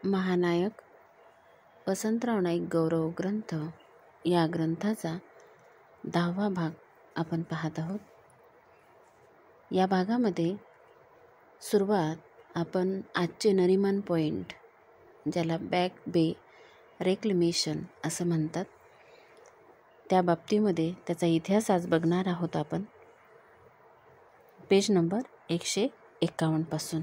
महानायक वसंतराव नाईक गौरव ग्रंथ या ग्रंथाचा 10वा भाग आपण पाहत आहोत. या भागामध्ये सुरुवात आपण आजचे नरिमन पॉईंट, ज्याला बॅक बे रेक्लेमेशन असं म्हणतात, त्या बाबतीमध्ये त्याचा इतिहास आज बघणार आहोत आपण. पेज नंबर 151 पासून.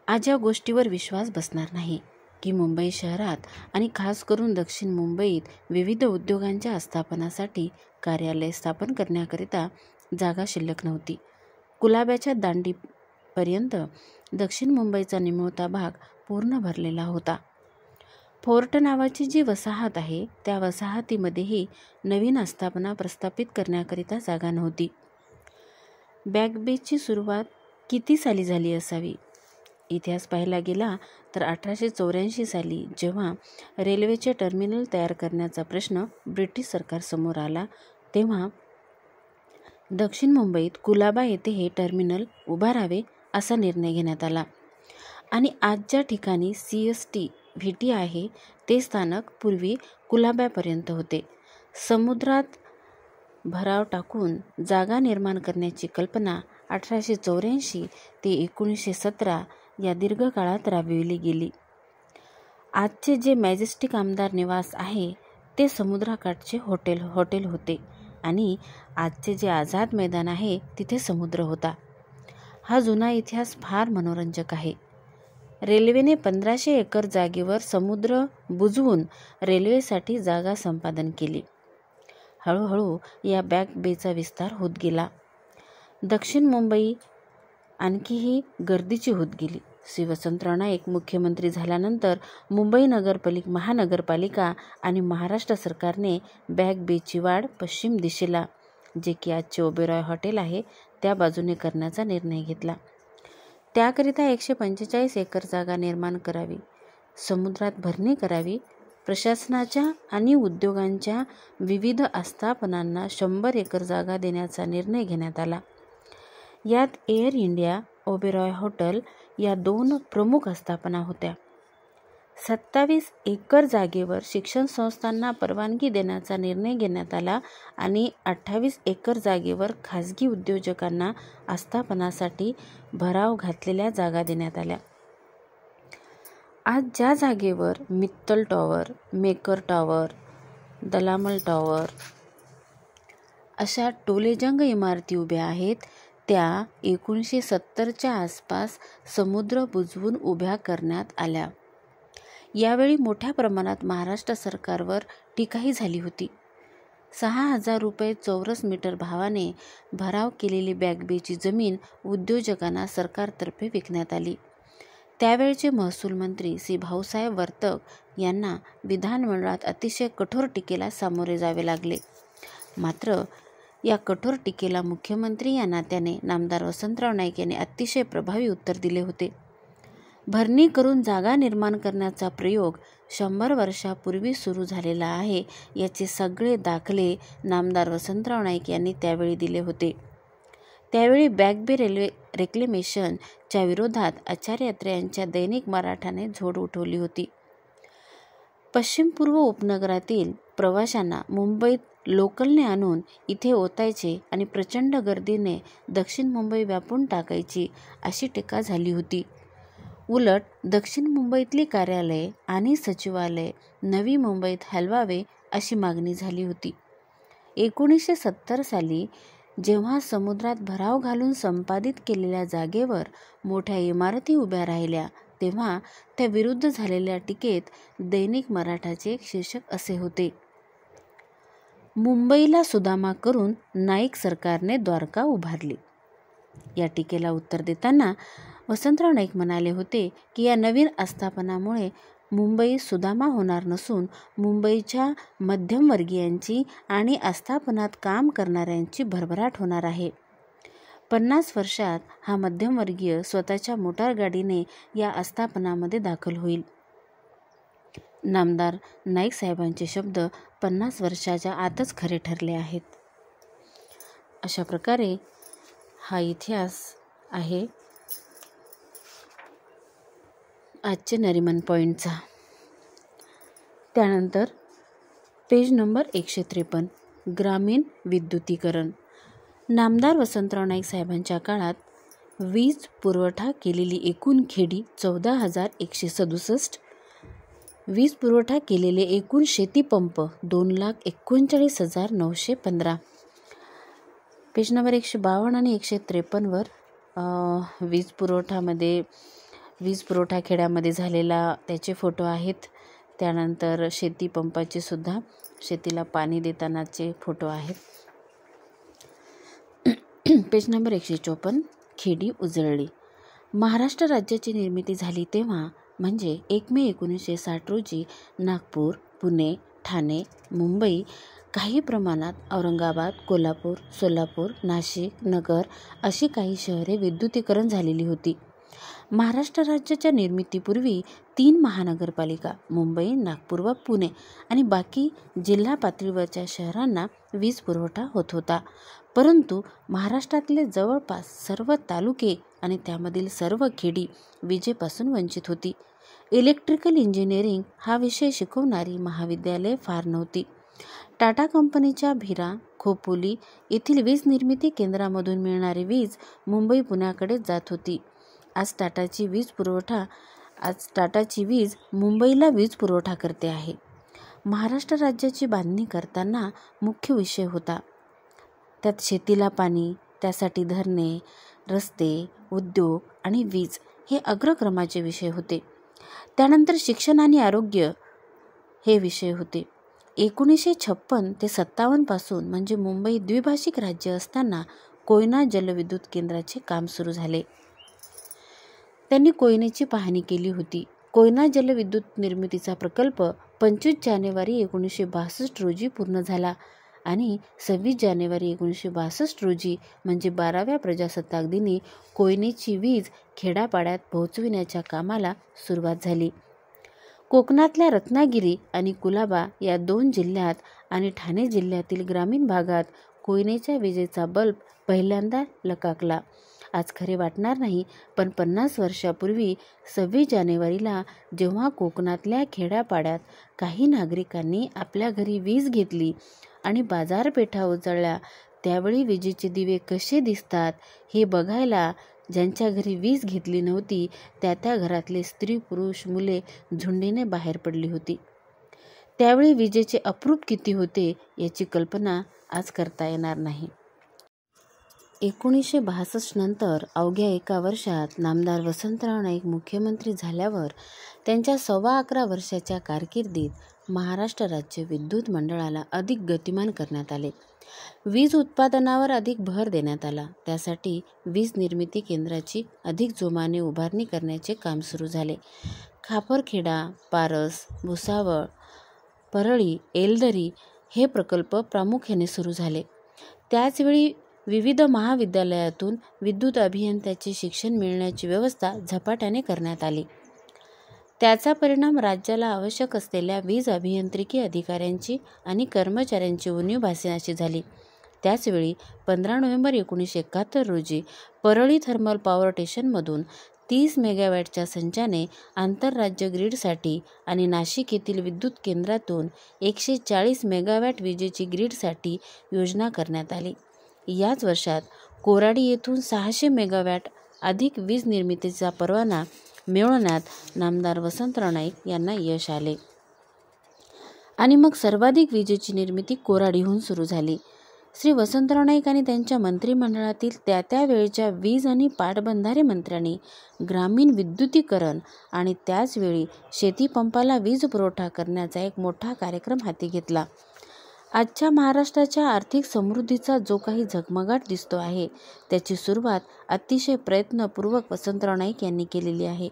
आज या गोष्टीवर विश्वास बसणार नाही की मुंबई शहरात आणि खास करून दक्षिण मुंबईत विविध उद्योगांच्या आस्थापनासाठी कार्यालय स्थापन करण्याकरिता जागा शिल्लक नव्हती. कुलाब्याच्या दांडीपर्यंत दक्षिण मुंबईचा निमुळता भाग पूर्ण भरलेला होता. फोर्ट नावाची जी वसाहत आहे त्या वसाहतीमध्येही नवीन आस्थापना प्रस्थापित करण्याकरिता जागा नव्हती. बॅक बेची सुरुवात किती साली झाली असावी? इतिहास पाहायला गेला तर 1884 साली जेव्हा रेल्वेचे टर्मिनल तयार करण्याचा प्रश्न ब्रिटिश सरकारसमोर आला, तेव्हा दक्षिण मुंबईत कुलाबा येथे हे टर्मिनल उभारावे असा निर्णय घेण्यात आला. आणि आज ज्या ठिकाणी CST VT आहे ते स्थानक पूर्वी कुलाब्यापर्यंत होते. समुद्रात भराव टाकून जागा निर्माण करण्याची कल्पना 1884 ते 1917 या दीर्घकाळात राबविली गेली. आजचे जे मॅजेस्टिक आमदार निवास आहे ते समुद्राकाठचे हॉटेल होते आणि आजचे जे आझाद मैदान आहे तिथे समुद्र होता. हा जुना इतिहास फार मनोरंजक आहे. रेल्वेने 1500 एकर जागेवर समुद्र बुजवून रेल्वेसाठी जागा संपादन केली. हळूहळू या बॅक बेचा विस्तार होत गेला. दक्षिण मुंबई आणखीही गर्दीची होत गेली. श्री वसंतराव नाईक मुख्यमंत्री झाल्यानंतर मुंबई महानगरपालिका आणि महाराष्ट्र सरकारने बॅक बेची वाढ पश्चिम दिशेला, जे की आजचे ओबेरॉय हॉटेल आहे, त्या बाजूने करण्याचा निर्णय घेतला. त्याकरिता 145 एकर जागा निर्माण करावी, समुद्रात भरणी करावी, प्रशासनाच्या आणि उद्योगांच्या विविध आस्थापनांना 100 एकर जागा देण्याचा निर्णय घेण्यात आला. यात एअर इंडिया, ओबेरॉय हॉटेल या 2 प्रमुख आस्थापना होत्या. 27 एकर जागेवर शिक्षण संस्थांना परवानगी देण्याचा निर्णय घेण्यात आला आणि 28 एकर जागेवर खाजगी उद्योजकांना आस्थापनासाठी भराव घातलेल्या जागा देण्यात आल्या. आज ज्या जागेवर Mittal tower, Maker tower, Dalamal tower अशा टोलेजंग इमारती उभ्या आहेत, त्या 1970च्या आसपास समुद्र बुजवून उभ्या करण्यात आल्या. यावेळी मोठ्या प्रमाणात महाराष्ट्र सरकारवर टीकाही झाली होती. 6,000 रुपये चौरस मीटर भावाने भराव केलेली बॅक बेची जमीन उद्योजकांना सरकारतर्फे विकण्यात आली. त्यावेळचे महसूल मंत्री श्री भाऊसाहेब वर्तक यांना विधानमंडळात अतिशय कठोर टीकेला सामोरे जावे लागले. मात्र या कठोर टीकेला मुख्यमंत्री या नात्याने नामदार वसंतराव नाईक यांनी अतिशय प्रभावी उत्तर दिले होते. भरणी करून जागा निर्माण करण्याचा प्रयोग 100 वर्षापूर्वी सुरू झालेला आहे याचे सगळे दाखले नामदार वसंतराव नाईक यांनी त्यावेळी दिले होते. त्यावेळी बॅक बे रेक्लेमेशनच्या विरोधात आचार्य अत्रे यांच्या दैनिक मराठाने झोड उठवली होती. पश्चिम पूर्व उपनगरातील प्रवाशांना मुंबईत लोकलने आणून इथे ओतायचे आणि प्रचंड गर्दीने दक्षिण मुंबई व्यापून टाकायची अशी टीका झाली होती. उलट दक्षिण मुंबईतली कार्यालये आणि सचिवालय नवी मुंबईत हलवावे अशी मागणी झाली होती. 1970 साली जेव्हा समुद्रात भराव घालून संपादित केलेल्या जागेवर मोठ्या इमारती उभ्या राहिल्या, तेव्हा त्या विरुद्ध झालेल्या टीकेत दैनिक मराठाचे एक शीर्षक असे होते: मुंबईला सुदामा करून नाईक सरकारने द्वारका उभारली. या टीकेला उत्तर देताना वसंतराव नाईक म्हणाले होते की या नवीन आस्थापनामुळे मुंबई सुदामा होणार नसून मुंबईच्या मध्यमवर्गीयांची आणि आस्थापनात काम करणाऱ्यांची भरभराट होणार आहे. 50 वर्षात हा मध्यमवर्गीय स्वतःच्या मोटारगाडीने या आस्थापनामध्ये दाखल होईल. नामदार नाईक साहेबांचे शब्द 50 वर्षाच्या आतच खरे ठरले आहेत. अशा प्रकारे हा इतिहास आहे. आजचे नरिमन पॉईंटचा. त्यानंतर पेज नंबर 153, ग्रामीण विद्युतीकरण. नामदार वसंतराव नाईक साहेबांच्या काळात वीज पुरवठा केलेली एकूण खेडी 14,167, वीज पुरवठा केलेले एकूण शेतीपंप 2,39,915. पेज नंबर 152 आणि 153वर वीज पुरवठा खेड्यामध्ये झालेला त्याचे फोटो आहेत. त्यानंतर शेतीपंपाचे सुद्धा शेतीला पाणी देतानाचे फोटो आहेत. पेज नंबर 154, खेडी उजळली. महाराष्ट्र राज्याची निर्मिती झाली तेव्हा म्हणजे 1 मे 1960 रोजी नागपूर, पुणे, ठाणे, मुंबई, काही प्रमाणात औरंगाबाद, कोल्हापूर, सोलापूर, नाशिक, नगर अशी काही शहरे विद्युतीकरण झालेली होती. महाराष्ट्र राज्याच्या निर्मितीपूर्वी 3 महानगरपालिका मुंबई, नागपूर व पुणे आणि बाकी जिल्हा पातळीवरच्या शहरांना वीज पुरवठा होत होता. परंतु महाराष्ट्रातले जवळपास सर्व तालुके आणि त्यामधील सर्व खेडी विजेपासून वंचित होती. इलेक्ट्रिकल इंजिनिअरिंग हा विषय शिकवणारी महाविद्यालये फार नव्हती. टाटा कंपनीच्या भिरा, खोपोली येथील वीज निर्मिती केंद्रामधून मिळणारी वीज मुंबई, पुण्याकडे जात होती. आज टाटाची वीज मुंबईला वीज पुरवठा करते आहे. महाराष्ट्र राज्याची बांधणी करताना मुख्य विषय होता. त्यात शेतीला पाणी, त्यासाठी धरणे, रस्ते, उद्योग आणि वीज हे अग्रक्रमाचे विषय होते. त्यानंतर शिक्षण आणि आरोग्य हे विषय होते. 1956 ते 57 पासून म्हणजे मुंबई द्विभाषिक राज्य असताना कोयना जलविद्युत केंद्राचे काम सुरू झाले. त्यांनी कोयनेची पाहणी केली होती. कोयना जलविद्युत निर्मितीचा प्रकल्प 25 जानेवारी 1962 रोजी पूर्ण झाला आणि 26 जानेवारी 1962 रोजी म्हणजे 12व्या प्रजासत्ताक दिनी कोयनेची वीज खेड्यापाड्यात पोहोचविण्याच्या कामाला सुरुवात झाली. कोकणातल्या रत्नागिरी आणि कुलाबा या 2 जिल्ह्यात आणि ठाणे जिल्ह्यातील ग्रामीण भागात कोयनेच्या विजेचा बल्ब पहिल्यांदा लकाकला. आज खरे वाटणार नाही, पण 50 वर्षापूर्वी 26 जानेवारीला जेव्हा कोकणातल्या खेड्यापाड्यात काही नागरिकांनी आपल्या घरी वीज घेतली आणि बाजारपेठा उजळल्या, त्यावेळी विजेचे दिवे कसे दिसतात हे बघायला ज्यांच्या घरी वीज घेतली नव्हती त्या घरातले स्त्री, पुरुष, मुले झुंडीने बाहेर पडली होती. त्यावेळी विजेचे अप्रूप किती होते याची कल्पना आज करता येणार नाही. 1962 नंतर अवघ्या 1 वर्षात नामदार वसंतराव नाईक मुख्यमंत्री झाल्यावर त्यांच्या 11.25 वर्षाच्या कारकिर्दीत महाराष्ट्र राज्य विद्युत मंडळाला अधिक गतिमान करण्यात आले. वीज उत्पादनावर अधिक भर देण्यात आला. त्यासाठी वीज निर्मिती केंद्राची अधिक जोमाने उभारणी करण्याचे काम सुरू झाले. खापरखेडा, पारस, भुसावळ, परळी, एलदरी हे प्रकल्प प्रामुख्याने सुरू झाले. त्याचवेळी विविध महाविद्यालयातून विद्युत अभियंत्याचे शिक्षण मिळण्याची व्यवस्था झपाट्याने करण्यात आली. त्याचा परिणाम राज्याला आवश्यक असलेल्या वीज अभियांत्रिकी अधिकाऱ्यांची आणि कर्मचाऱ्यांची उणीव भासण्याची झाली. त्याचवेळी 15 नोव्हेंबर 1971 रोजी परळी थर्मल पॉवर स्टेशनमधून 30 मेगावॅटच्या संचाने आंतरराज्य ग्रीडसाठी आणि नाशिक येथील विद्युत केंद्रातून 140 मेगावॅट विजेची ग्रीडसाठी योजना करण्यात आली. याच वर्षात कोराडी येथून 600 मेगावॅट अधिक वीज निर्मितीचा परवाना मिळवण्यात नामदार वसंतराव नाईक यांना यश आले आणि मग सर्वाधिक विजेची निर्मिती कोराडीहून सुरू झाली. श्री वसंतराव नाईक आणि त्यांच्या मंत्रिमंडळातील त्या वेळच्या वीज आणि पाटबंधारे मंत्र्यांनी ग्रामीण विद्युतीकरण आणि त्याचवेळी शेतीपंपाला वीज पुरवठा करण्याचा एक मोठा कार्यक्रम हाती घेतला. आजच्या महाराष्ट्राच्या आर्थिक समृद्धीचा जो काही झगमगाट दिसतो आहे त्याची सुरुवात अतिशय प्रयत्नपूर्वक वसंतराव नाईक यांनी केलेली आहे.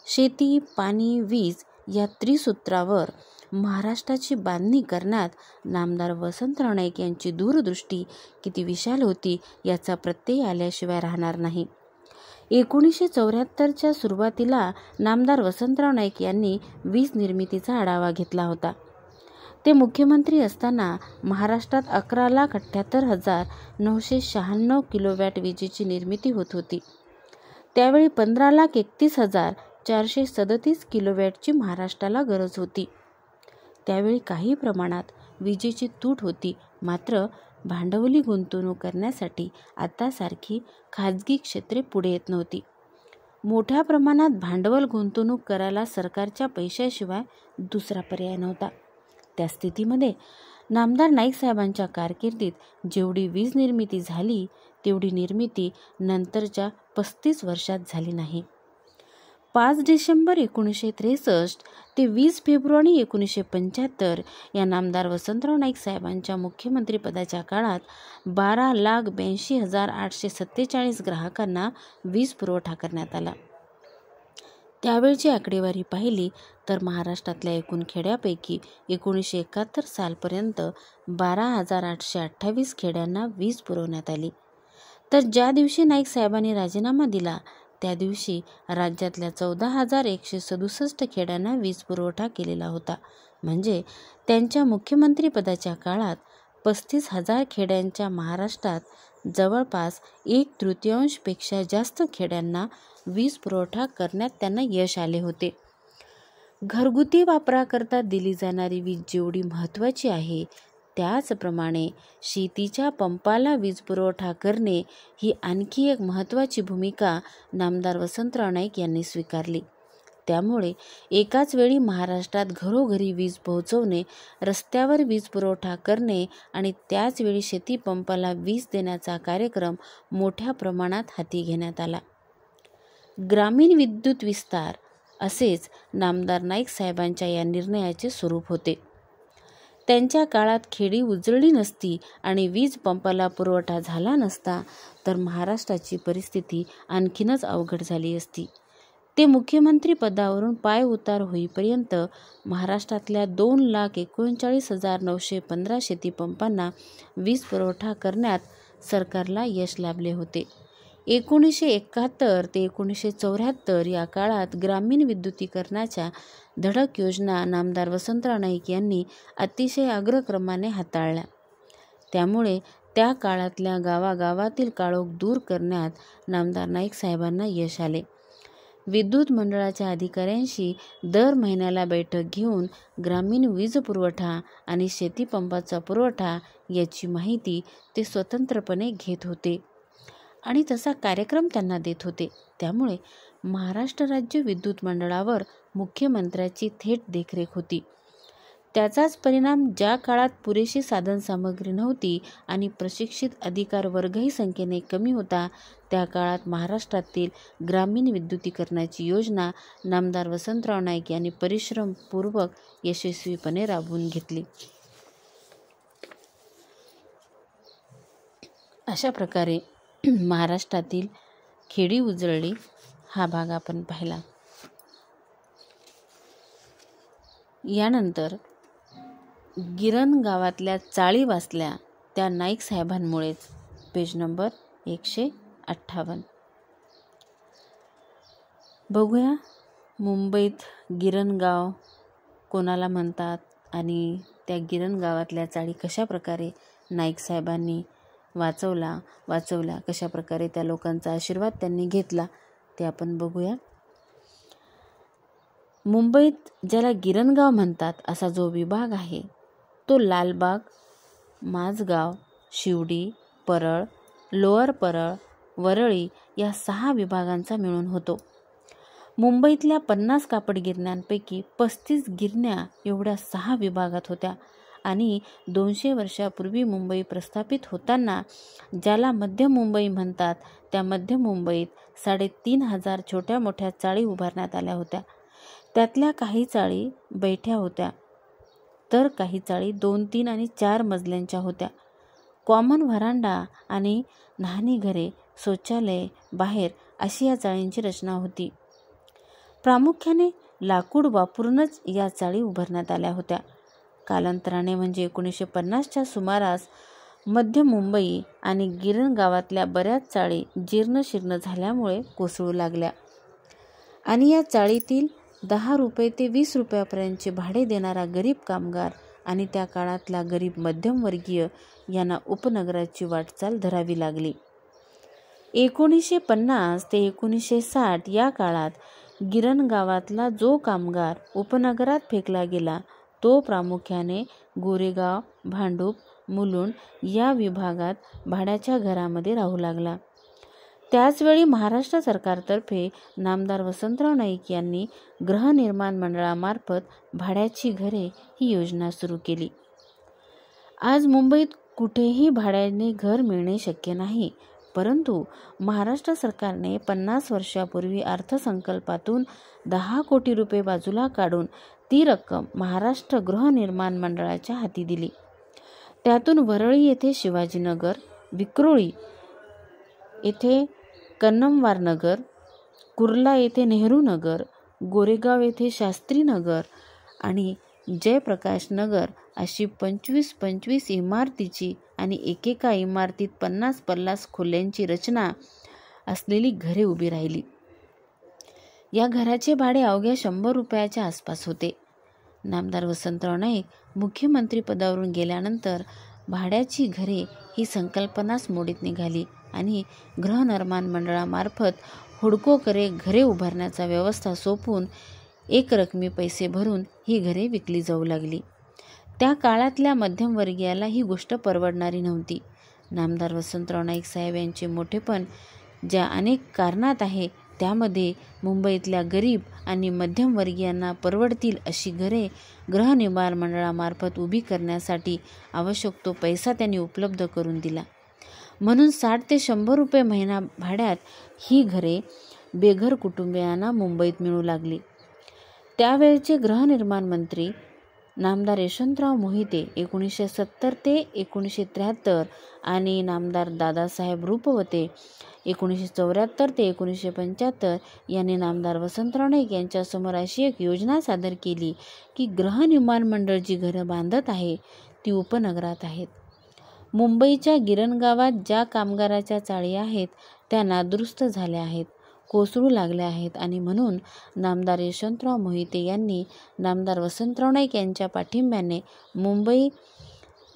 शेती, पाणी, वीज या त्रिसूत्रावर महाराष्ट्राची बांधणी करण्यात नामदार वसंतराव नाईक यांची दूरदृष्टी किती विशाल होती याचा प्रत्यय आल्याशिवाय राहणार नाही. 1974च्या सुरुवातीला नामदार वसंतराव नाईक यांनी वीज निर्मितीचा आढावा घेतला होता. ते मुख्यमंत्री असताना महाराष्ट्रात 11,78,996 किलोवॅट विजेची निर्मिती होत होती. त्यावेळी 15,31,000 437 किलोवॅटची महाराष्ट्राला गरज होती. त्यावेळी काही प्रमाणात विजेची तूट होती, मात्र भांडवली गुंतवणूक करण्यासाठी आतासारखी खाजगी क्षेत्रे पुढे येत नव्हती. मोठ्या प्रमाणात भांडवल गुंतवणूक करायला सरकारच्या पैशाशिवाय दुसरा पर्याय नव्हता. त्या स्थितीमध्ये नामदार नाईक साहेबांच्या कारकिर्दीत जेवढी वीज निर्मिती झाली तेवढी निर्मिती नंतरच्या 35 वर्षात झाली नाही. 5 डिसेंबर 1963 ते 20 फेब्रुवारी 1975 या नामदार वसंतराव नाईक साहेबांच्या मुख्यमंत्रीपदाच्या काळात 12,82,847 ग्राहकांना वीज पुरवठा करण्यात आला. त्यावेळची आकडेवारी पाहिली तर महाराष्ट्रातल्या एकूण खेड्यापैकी 1971 सालपर्यंत 12,828 खेड्यांना वीज पुरवण्यात आली. तर ज्या दिवशी नाईक साहेबांनी राजीनामा दिला त्या दिवशी राज्यातल्या 14,167 खेड्यांना वीज पुरवठा केलेला होता. म्हणजे त्यांच्या मुख्यमंत्रीपदाच्या काळात 35,000 खेड्यांच्या महाराष्ट्रात जवळपास 1/3 पेक्षा जास्त खेड्यांना वीज पुरवठा करण्यात त्यांना यश आले होते. घरगुती वापराकरता दिली जाणारी वीज जेवढी महत्त्वाची आहे, त्याचप्रमाणे शेतीच्या पंपाला वीज पुरवठा करणे ही आणखी एक महत्त्वाची भूमिका नामदार वसंतराव नाईक यांनी स्वीकारली. त्यामुळे एकाच वेळी महाराष्ट्रात घरोघरी वीज पोहोचवणे, रस्त्यावर वीज पुरवठा करणे आणि त्याच वेळी शेती पंपाला वीज देण्याचा कार्यक्रम मोठ्या प्रमाणात हाती घेण्यात आला. ग्रामीण विद्युत विस्तार असेच नामदार नाईक साहेबांच्या या निर्णयाचे स्वरूप होते. त्यांच्या काळात खेडी उजळली नसती आणि वीज पंपाला पुरवठा झाला नसता तर महाराष्ट्राची परिस्थिती आणखीनच अवघड झाली असती. ते मुख्यमंत्री पदावरून पाय उतार होईपर्यंत महाराष्ट्रातल्या 2,39,915 शेतीपंपांना वीज पुरवठा करण्यात सरकारला यश लाभले होते. 1971 ते 1974 या काळात ग्रामीण विद्युतीकरणाच्या धडक योजना नामदार वसंतराव नाईक यांनी अतिशय अग्रक्रमाने हाताळल्या. त्यामुळे त्या काळातल्या गावागावातील काळोख दूर करण्यात नामदार नाईक साहेबांना यश आले. विद्युत मंडळाच्या अधिकाऱ्यांशी दर महिन्याला बैठक घेऊन ग्रामीण वीज पुरवठा आणि शेतीपंपाचा पुरवठा याची माहिती ते स्वतंत्रपणे घेत होते आणि तसा कार्यक्रम त्यांना देत होते. त्यामुळे महाराष्ट्र राज्य विद्युत मंडळावर मुख्यमंत्र्याची थेट देखरेख होती. त्याचाच परिणाम ज्या काळात पुरेशी साधनसामग्री नव्हती आणि प्रशिक्षित अधिकार वर्गही संख्येने कमी होता, त्या काळात महाराष्ट्रातील ग्रामीण विद्युतीकरणाची योजना नामदार वसंतराव नाईक यांनी परिश्रमपूर्वक यशस्वीपणे राबवून घेतली. अशा प्रकारे महाराष्ट्रातील खेडी उजळली हा भाग आपण पाहिला. यानंतर गिरण गावातल्या चाळी वाचल्या त्या नाईक साहेबांमुळेच. Page number 158. बघूया मुंबईत गिरणगाव कोणाला म्हणतात आणि त्या गिरण गावातल्या चाळी कशा प्रकारे नाईक साहेबांनी वाचवल्या, कशा प्रकारे त्या लोकांचा आशीर्वाद त्यांनी घेतला ते आपण बघूया. मुंबईत ज्याला गिरणगाव म्हणतात असा जो विभाग आहे तो लालबाग, माझगाव, शिवडी, परळ, लोअर परळ, वरळी या 6 विभागांचा मिळून होतो. मुंबईतल्या 50 कापड गिरण्यांपैकी 35 गिरण्या एवढ्या 6 विभागात होत्या आणि 200 वर्षापूर्वी मुंबई प्रस्थापित होताना ज्याला मध्य मुंबई म्हणतात त्या मध्य मुंबईत 3,500 छोट्या मोठ्या चाळी उभारण्यात आल्या होत्या. त्यातल्या काही चाळी बैठ्या होत्या तर काही चाळी 2, 3 आणि 4 मजल्यांच्या होत्या. कॉमन व्हरांडा आणि न्हाणी घरे, शौचालये बाहेर अशी या चाळींची रचना होती. प्रामुख्याने लाकूड वापरूनच या चाळी उभारण्यात आल्या होत्या. कालांतराने म्हणजे 1950च्या सुमारास मध्य मुंबई आणि गिरण गावातल्या बऱ्याच चाळी जीर्णशीर्ण झाल्यामुळे कोसळू लागल्या आणि या चाळीतील 10 रुपये ते 20 रुपयापर्यंतचे भाडे देणारा गरीब कामगार आणि त्या काळातला गरीब मध्यमवर्गीय यांना उपनगराची वाटचाल धरावी लागली. 1950 ते 1960 या काळात गिरण गावातला जो कामगार उपनगरात फेकला गेला तो प्रामुख्याने गोरेगाव, भांडूप, मुलुंड या विभागात भाड्याच्या घरामध्ये राहू लागला. त्याचवेळी महाराष्ट्र सरकारतर्फे नामदार वसंतराव नाईक यांनी गृहनिर्माण मंडळामार्फत भाड्याची घरे ही योजना सुरू केली. आज मुंबईत कुठेही भाड्याने घर मिळणे शक्य नाही, परंतु महाराष्ट्र सरकारने 50 वर्षापूर्वी अर्थसंकल्पातून 10 कोटी रुपये बाजूला काढून ती रक्कम महाराष्ट्र गृहनिर्माण मंडळाच्या हाती दिली. त्यातून वरळी येथे शिवाजीनगर, विक्रोळी येथे कन्नमवार नगर, कुर्ला येथे नेहरू नगर, गोरेगाव येथे शास्त्री नगर आणि जयप्रकाश नगर अशी 25-25 इमारतीची आणि एकेका इमारतीत 50-50 खोल्यांची रचना असलेली घरे उभी राहिली. या घराचे भाडे अवघ्या 100 रुपयाच्या आसपास होते. नामदार वसंतराव नाईक मुख्यमंत्री पदावरून गेल्यानंतर भाड्याची घरे ही संकल्पनाच मोडीत निघाली आणि गृहनिर्माण मंडळामार्फत हुडको घरे उभारण्याचा व्यवस्था सोपवून एकरकमी पैसे भरून ही घरे विकली जाऊ लागली. त्या काळातल्या मध्यमवर्गीयाला ही गोष्ट परवडणारी नव्हती. नामदार वसंतराव नाईक साहेब यांचे मोठेपण ज्या अनेक कारणात आहे, त्यामध्ये मुंबईतल्या गरीब आणि मध्यमवर्गीयांना परवडतील अशी घरे गृहनिर्माण मंडळामार्फत उभी करण्यासाठी आवश्यक तो पैसा त्यांनी उपलब्ध करून दिला. म्हणून 60 ते 100 रुपये महिना भाड्यात ही घरे बेघर कुटुंबियांना मुंबईत मिळू लागली. त्यावेळचे गृहनिर्माण मंत्री नामदार यशवंतराव मोहिते 1970 ते 1973 आणि नामदार दादासाहेब रुपवते 1974 ते 1975 यांनी नामदार वसंतराव नाईक यांच्यासमोर अशी एक योजना सादर केली की गृहनिर्माण मंडळ जी घरं बांधत आहे ती उपनगरात आहेत. मुंबईच्या गिरण गावात ज्या कामगाराच्या चाळी आहेत त्या नादुरुस्त झाल्या आहेत, कोसळू लागल्या आहेत आणि म्हणून नामदार यशवंतराव मोहिते यांनी नामदार वसंतराव नाईक यांच्या पाठिंब्याने मुंबई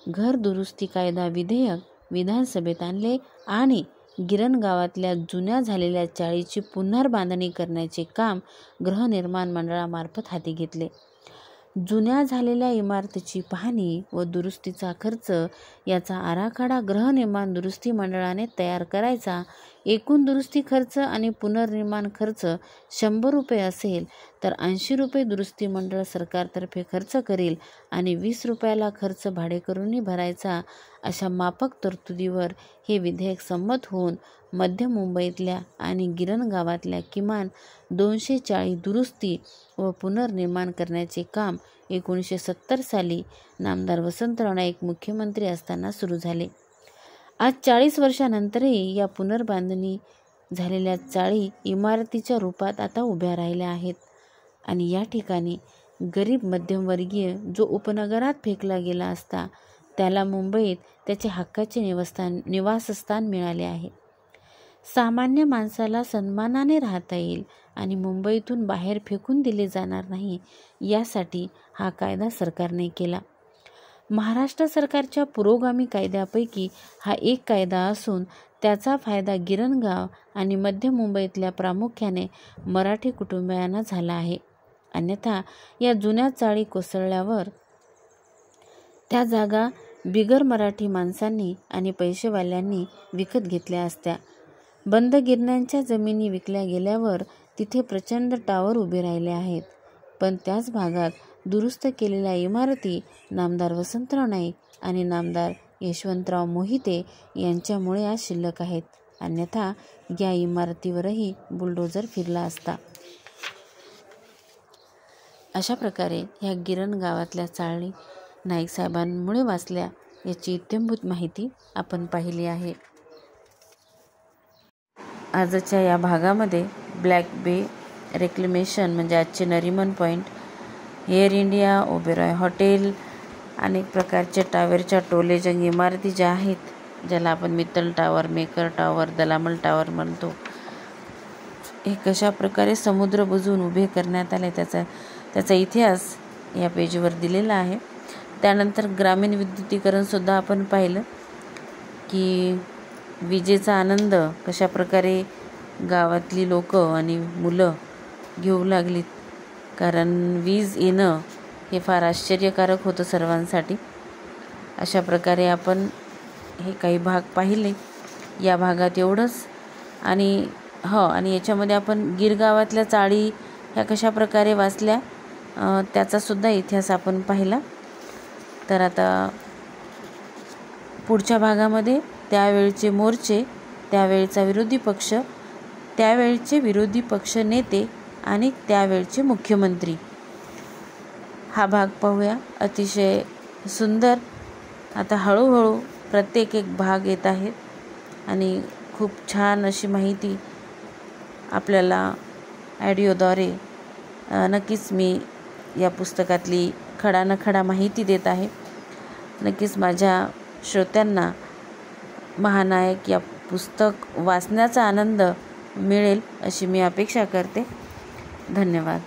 घर दुरुस्ती कायदा विधेयक विधानसभेत आणले आणि गिरण गावातल्या जुन्या झालेल्या चाळीची पुनर्बांधणी करण्याचे काम गृहनिर्माण मंडळामार्फत हाती घेतले. जुन्या झालेल्या इमारतीची पाहणी व दुरुस्तीचा खर्च याचा आराखडा गृहनिर्माण दुरुस्ती मंडळाने तयार करायचा. एकूण दुरुस्ती खर्च आणि पुनर्निर्माण खर्च 100 रुपये असेल तर 80 रुपये दुरुस्ती मंडळ सरकारतर्फे खर्च करेल आणि 20 रुपयाला खर्च भाडेकरूंनी भरायचा. अशा माफक तरतुदीवर हे विधेयक संमत होऊन मध्य मुंबईतल्या आणि गिरण गावातल्या किमान 200 चाळी दुरुस्ती व पुनर्निर्माण करण्याचे काम 1970 साली नामदार वसंतराव नाईक मुख्यमंत्री असताना सुरू झाले. आज 40 वर्षानंतरही या पुनर्बांधणी झालेल्या चाळी इमारतीच्या रूपात आता उभ्या राहिल्या आहेत आणि या ठिकाणी गरीब मध्यमवर्गीय जो उपनगरात फेकला गेला असता त्याला मुंबईत त्याचे हक्काचे निवासस्थान मिळाले आहे. सामान्य माणसाला सन्मानाने राहता येईल आणि मुंबईतून बाहेर फेकून दिले जाणार नाही यासाठी हा कायदा सरकारने केला. महाराष्ट्र सरकारच्या पुरोगामी कायद्यापैकी हा एक कायदा असून त्याचा फायदा गिरणगाव आणि मध्य मुंबईतल्या प्रामुख्याने मराठी कुटुंबियांना झाला आहे. अन्यथा या जुन्या चाळी कोसळल्यावर त्या जागा बिगर मराठी माणसांनी आणि पैसेवाल्यांनी विकत घेतल्या असत्या. बंद गिरण्यांच्या जमिनी विकल्या गेल्यावर तिथे प्रचंड टावर उभे राहिले आहेत, पण त्याच भागात दुरुस्त केलेल्या इमारती नामदार वसंतराव नाईक आणि नामदार यशवंतराव मोहिते यांच्यामुळे आज शिल्लक आहेत. अन्यथा या इमारतीवरही बुलडोजर फिरला असता. अशा प्रकारे ह्या गिरण गावातल्या चाळी नाईक साहेबांमुळे वाचल्या याची इत्थंभूत माहिती आपण पाहिली आहे. आजच्या या भागामध्ये ब्लॅक बे रेक्लेमेशन म्हणजे आजचे Nariman point, Air India, Oberoi hotel, अनेक प्रकारचे टावरच्या टोलेजंग इमारती ज्या आहेत, ज्याला आपण Mittal tower, Maker tower, Dalamal tower म्हणतो, हे कशा प्रकारे समुद्र बुजवून उभे करण्यात आले त्याचा इतिहास या पेजवर दिलेला आहे. त्यानंतर ग्रामीण विद्युतीकरणसुद्धा आपण पाहिलं की विजेचा आनंद कशा प्रकारे गावातली लोक आणि मुलं घेऊ लागलीत, कारण वीज येणं हे फार आश्चर्यकारक होतं सर्वांसाठी. अशा प्रकारे आपण हे काही भाग पाहिले. या भागात एवढंच. आणि आणि याच्यामध्ये आपण गिरगावातल्या चाळी ह्या कशा प्रकारे वाचल्या त्याचासुद्धा इतिहास आपण पाहिला. तर आता पुढच्या भागामध्ये त्यावेळचे मोर्चे, त्यावेळचा विरोधी पक्ष, त्यावेळचे विरोधी पक्ष नेते आणि त्यावेळचे मुख्यमंत्री हा भाग पाहूया. अतिशय सुंदर. आता हळूहळू प्रत्येक एक भाग येत आहेत आणि खूप छान अशी माहिती आपल्याला ऑडिओद्वारे नक्कीच मी या पुस्तकातली खडानखडा माहिती देत आहे. नक्कीच माझ्या श्रोत्यांना महानायक या पुस्तक वाचण्याचा आनंद मिळेल अशी मी अपेक्षा करते. धन्यवाद.